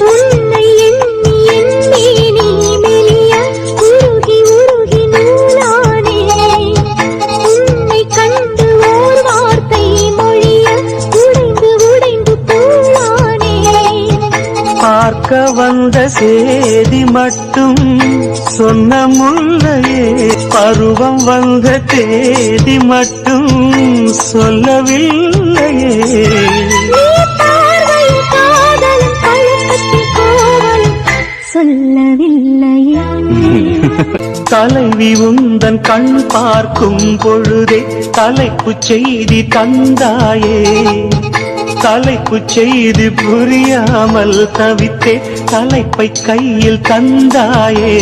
உன்னை எண்ணி எண்ணி நீ மெலிய உருகி உருகி நூலானே உன்னை கண்டு ஓர் வார்த்தை மொழிய உடைந்து உடைந்து பூவானே பார்க்க வந்த சேதி மட்டும் சொன்ன முல்லையே பருவம் வந்த தேதி மட்டும் சொல்லவில்லையே சொல்லவில்லையே தலைவி உந்தன் கண் பார்க்கும் பொழுதே தலைப்புச் செய்தி தந்தாயே தலைப்புச் செய்தி புரியாமல் தவித்தே தலைப்பை கையில் தந்தாயே